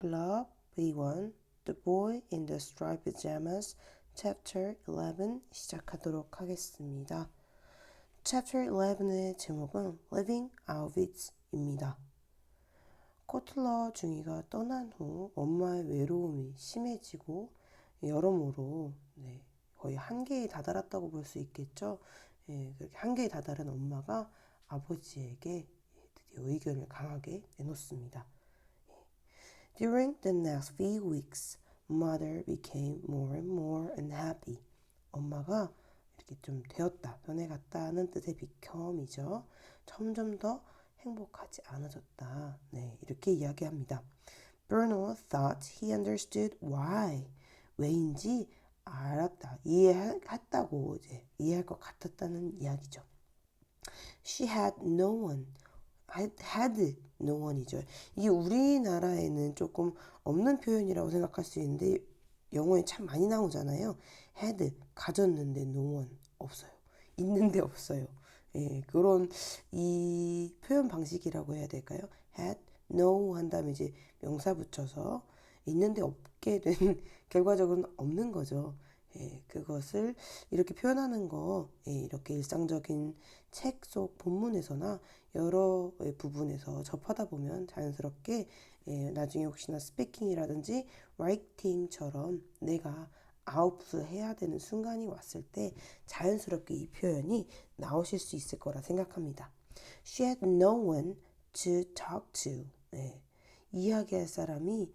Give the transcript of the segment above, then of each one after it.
Club B1 The Boy in the Striped Pajamas Chapter 11 시작하도록 하겠습니다. Chapter 11의 제목은 Living Auschwitz입니다. 코틀러 중이가 떠난 후 엄마의 외로움이 심해지고 여러모로 거의 한계에 다다랐다고 볼 수 있겠죠. 그렇게 한계에 다다른 엄마가 아버지에게 드디어 의견을 강하게 내놓습니다. During the next few weeks, mother became more and more unhappy. 엄마가 이렇게 좀 되었다, 변해갔다는 뜻의 become이죠. 점점 더 행복하지 않아졌다. 이렇게 이야기합니다. Bruno thought he understood why. 왜인지 알았다, 이해했다고 이해할 것 같았다는 이야기죠. She had no one. had no one이죠. 이게 우리나라에는 조금 없는 표현이라고 생각할 수 있는데 영어에 참 많이 나오잖아요. had 가졌는데 no one 없어요. 있는데 없어요. 그런 이 표현 방식이라고 해야 될까요? had no 한 다음에 이제 명사 붙여서 있는데 없게 된 결과적으로는 없는 거죠. 그것을 이렇게 표현하는 거 이렇게 일상적인 책 속 본문에서나 여러 부분에서 접하다 보면 자연스럽게 나중에 혹시나 스피킹이라든지 라이팅처럼 내가 아웃풋을 해야 되는 순간이 왔을 때 자연스럽게 이 표현이 나오실 수 있을 거라 생각합니다. She had no one to talk to. 이야기할 사람이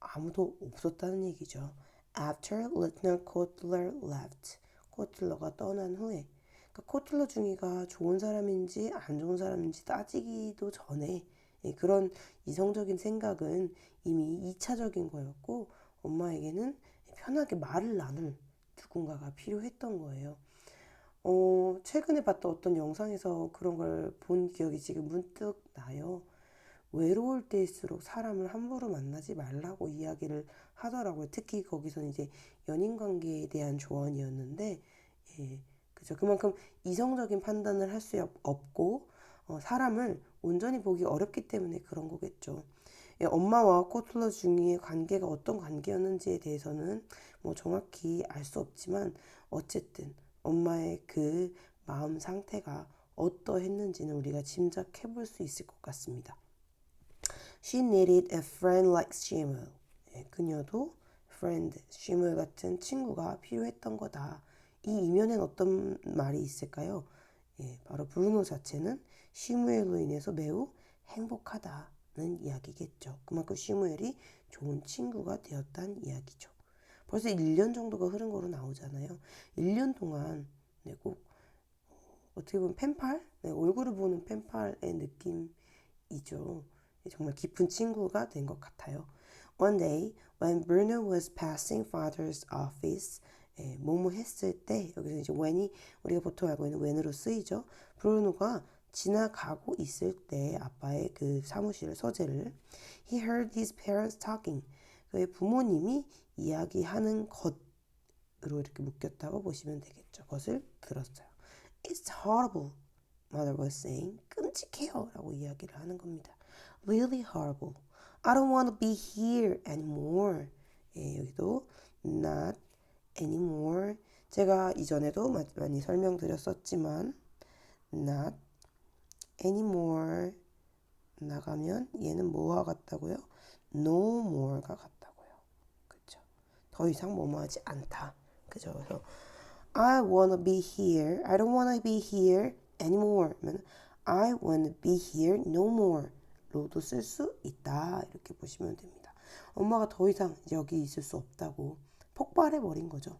아무도 없었다는 얘기죠. After Lieutenant Kotler left. 코틀러가 떠난 후에. 그러니까 코틀러 중이가 좋은 사람인지 안 좋은 사람인지 따지기도 전에 그런 이성적인 생각은 이미 2차적인 거였고 엄마에게는 편하게 말을 나눌 누군가가 필요했던 거예요. 최근에 봤던 어떤 영상에서 그런 걸 본 기억이 지금 문득 나요. 외로울 때일수록 사람을 함부로 만나지 말라고 이야기를 하더라고요. 특히 거기서는 이제 연인 관계에 대한 조언이었는데, 그죠. 그만큼 이성적인 판단을 할 수 없고, 사람을 온전히 보기 어렵기 때문에 그런 거겠죠. 엄마와 코틀러 중의 관계가 어떤 관계였는지에 대해서는 뭐 정확히 알 수 없지만, 어쨌든 엄마의 그 마음 상태가 어떠했는지는 우리가 짐작해 볼 수 있을 것 같습니다. She needed a friend like Shmuel. 그녀도 friend, Shmuel 같은 친구가 필요했던 거다. 이 이면엔 어떤 말이 있을까요? 바로 브루노 자체는 시무엘로 인해서 매우 행복하다는 이야기겠죠. 그만큼 시무엘이 좋은 친구가 되었다는 이야기죠. 벌써 1년 정도가 흐른 거로 나오잖아요. 1년 동안 꼭 어떻게 보면 펜팔? 얼굴을 보는 펜팔의 느낌이죠. 정말 깊은 친구가 된 것 같아요. One day, when Bruno was passing father's office, 뭐뭐 했을 때, 여기서 이제 when이 우리가 보통 알고 있는 when으로 쓰이죠. 브루노가 지나가고 있을 때 아빠의 그 사무실 서재를 he heard his parents talking. 그의 부모님이 이야기하는 것으로 이렇게 묶였다고 보시면 되겠죠. 그것을 들었어요. It's horrible, mother was saying. 끔찍해요 라고 이야기를 하는 겁니다. Really horrible. I don't want to be here anymore. 여기도 not anymore. 제가 이전에도 많이 설명드렸었지만 not anymore 나가면 얘는 뭐와 같다고요? No more가 같다고요. 그렇죠? 더 이상 뭐뭐 하지 않다. 그죠? 그래서 I wanna be here. I don't wanna be here anymore. I wanna be here no more. 로도 쓸 수 있다. 이렇게 보시면 됩니다. 엄마가 더 이상 여기 있을 수 없다고 폭발해 버린 거죠.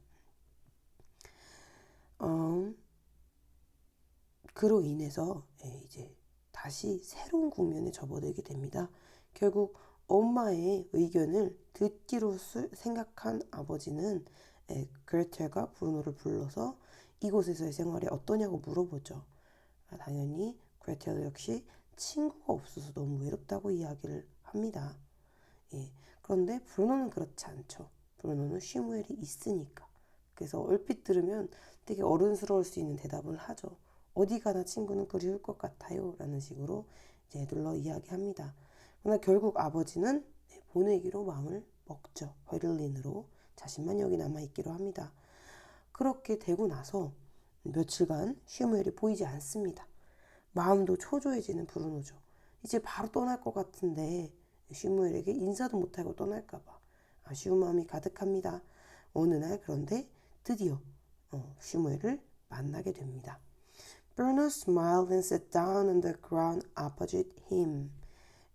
그로 인해서 이제 다시 새로운 국면에 접어들게 됩니다. 결국 엄마의 의견을 듣기로 생각한 아버지는 그레텔과 브루노를 불러서 이곳에서의 생활이 어떠냐고 물어보죠. 당연히 그레텔 역시 친구가 없어서 너무 외롭다고 이야기를 합니다. 그런데 브루노는 그렇지 않죠. 브루노는 슈무엘이 있으니까. 그래서 얼핏 들으면 되게 어른스러울 수 있는 대답을 하죠. 어디 가나 친구는 그리울 것 같아요. 라는 식으로 이제 눌러 이야기합니다. 그러나 결국 아버지는 보내기로 마음을 먹죠. 베를린으로 자신만 여기 남아있기로 합니다. 그렇게 되고 나서 며칠간 슈무엘이 보이지 않습니다. 마음도 초조해지는 브루노죠. 이제 바로 떠날 것 같은데 슈무엘에게 인사도 못하고 떠날까봐 아쉬운 마음이 가득합니다. 어느 날 그런데 드디어 슈무엘을 만나게 됩니다. Bruno smiled and sat down on the ground opposite him.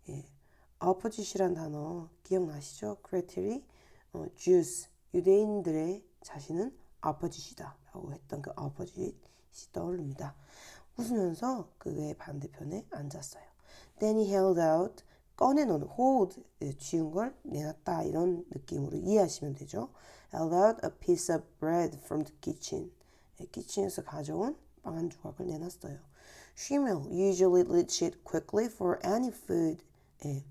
예, opposite이란 단어 기억나시죠? 크레텔이 Jews, 유대인들의 자신은 opposite이다 라고 했던 그 opposite이 떠오릅니다. 웃으면서 그의 반대편에 앉았어요. Then he held out, 꺼내놓는 hold, 쥐운 걸 내놨다 이런 느낌으로 이해하시면 되죠. Held out a piece of bread from the kitchen. 키친에서 가져온 빵 한 조각을 내놨어요. Shmuel usually reached it quickly for any food. 예.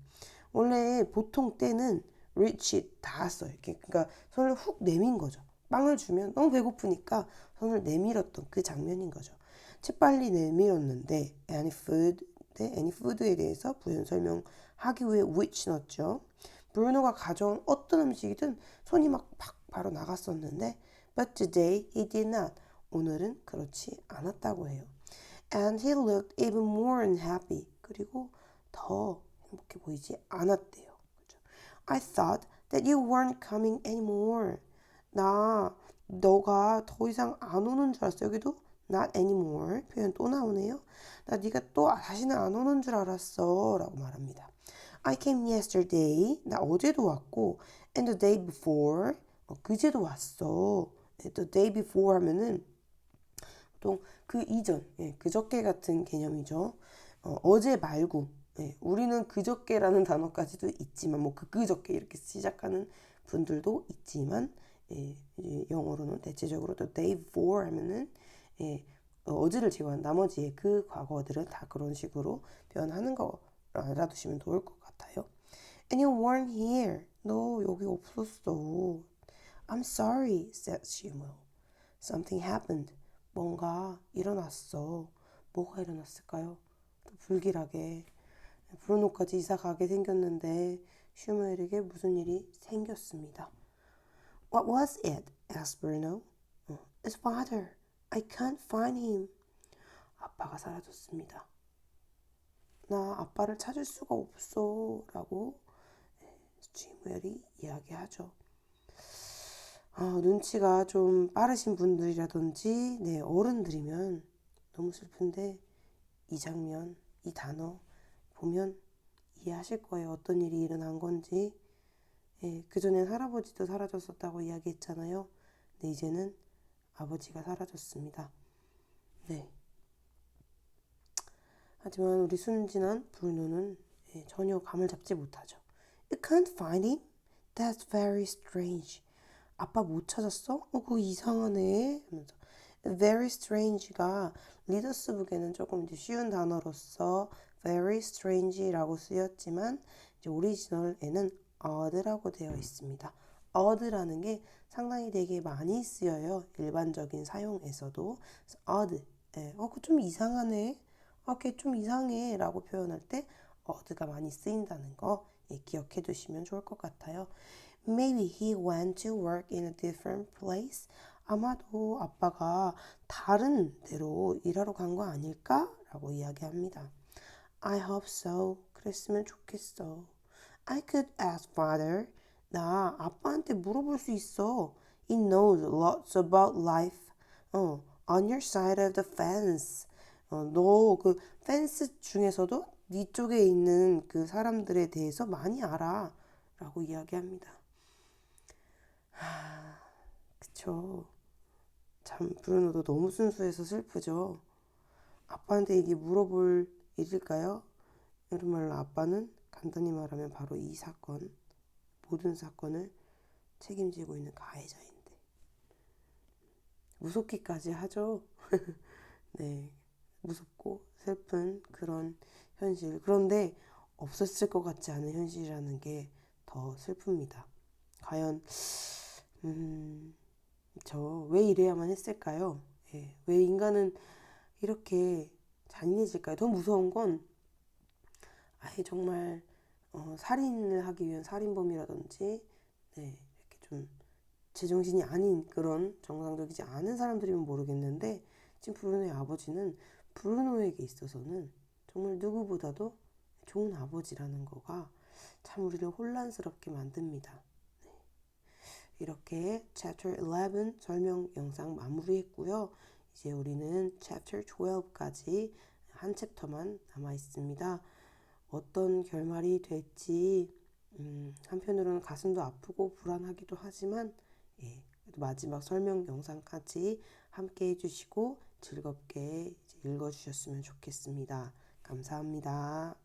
원래 보통 때는 reach it 닿았어요. 그러니까 손을 훅 내민 거죠. 빵을 주면 너무 배고프니까 손을 내밀었던 그 장면인 거죠. 재빨리 내밀었는데 any food에 대해서 부연 설명하기 위해 which 넣었죠. 브루노가 가져온 어떤 음식이든 손이 막 바로 나갔었는데 but today he did not. 오늘은 그렇지 않았다고 해요. And he looked even more unhappy. 그리고 더 행복해 보이지 않았대요. 그렇죠? I thought that you weren't coming anymore. 너가 더 이상 안 오는 줄 알았어. 여기도 not anymore 표현 또 나오네요. 나 네가 또 다시는 안 오는 줄 알았어 라고 말합니다. I came yesterday. 나 어제도 왔고 and the day before. 그제도 왔어. the day before 하면은 보통 그 이전, 그저께 같은 개념이죠. 어제 말고, 우리는 그저께라는 단어까지도 있지만, 뭐 그저께 이렇게 시작하는 분들도 있지만, 영어로는 대체적으로 the day before 하면은 어제를 제외한 나머지의 그 과거들은 다 그런 식으로 표현하는 거 알아두시면 좋을 것 같아요. And you weren't here. 너 여기 없었어. I'm sorry, said Shmuel. Something happened. 뭔가 일어났어. 뭐가 일어났을까요? 또 불길하게 브루노까지 이사 가게 생겼는데 슈무엘에게 무슨 일이 생겼습니다. What was it? asked Bruno. His father. I can't find him. 아빠가 사라졌습니다. 나 아빠를 찾을 수가 없어 라고 슈무엘이 이야기하죠. 눈치가 좀 빠르신 분들이라든지 어른들이면 너무 슬픈데 이 장면, 이 단어 보면 이해하실 거예요. 어떤 일이 일어난 건지. 그전엔 할아버지도 사라졌었다고 이야기했잖아요. 근데 이제는 아버지가 사라졌습니다. 네. 하지만 우리 순진한 브루노는 전혀 감을 잡지 못하죠. You can't find him? That's very strange. 아빠 못 찾았어? 그거 이상하네. 하면서 very strange가 리더스북에는 조금 이제 쉬운 단어로서 very strange라고 쓰였지만 이제 오리지널에는 odd라고 되어 있습니다. odd라는 게 상당히 되게 많이 쓰여요. 일반적인 사용에서도 odd. 그거 좀 이상하네. 걔 좀 이상해 라고 표현할 때 odd가 많이 쓰인다는 거 기억해 두시면 좋을 것 같아요. Maybe he went to work in a different place. 아마도 아빠가 다른 데로 일하러 간 거 아닐까? 라고 이야기합니다. I hope so. 그랬으면 좋겠어. I could ask father. 나 아빠한테 물어볼 수 있어. He knows lots about life. on your side of the fence. 너 그 펜스 중에서도 네 쪽에 있는 그 사람들에 대해서 많이 알아. 라고 이야기합니다. 그쵸. 참 브루노도 너무 순수해서 슬프죠. 아빠한테 이게 물어볼 일일까요? 이런 말로 아빠는 간단히 말하면 바로 이 사건, 모든 사건을 책임지고 있는 가해자인데 무섭기까지 하죠. 네, 무섭고 슬픈 그런 현실. 그런데 없었을 것 같지 않은 현실이라는 게 더 슬픕니다. 과연 저 왜 이래야만 했을까요? 왜 인간은 이렇게 잔인해질까요? 더 무서운 건 아예 정말 살인을 하기 위한 살인범이라든지 네, 이렇게 좀 제정신이 아닌 그런 정상적이지 않은 사람들이면 모르겠는데 지금 브루노의 아버지는 브루노에게 있어서는 정말 누구보다도 좋은 아버지라는 거가 참 우리를 혼란스럽게 만듭니다. 이렇게 Chapter 11 설명 영상 마무리했고요. 이제 우리는 Chapter 12까지 한 챕터만 남아 있습니다. 어떤 결말이 될지 한편으로는 가슴도 아프고 불안하기도 하지만 예, 마지막 설명 영상까지 함께 해주시고 즐겁게 읽어주셨으면 좋겠습니다. 감사합니다.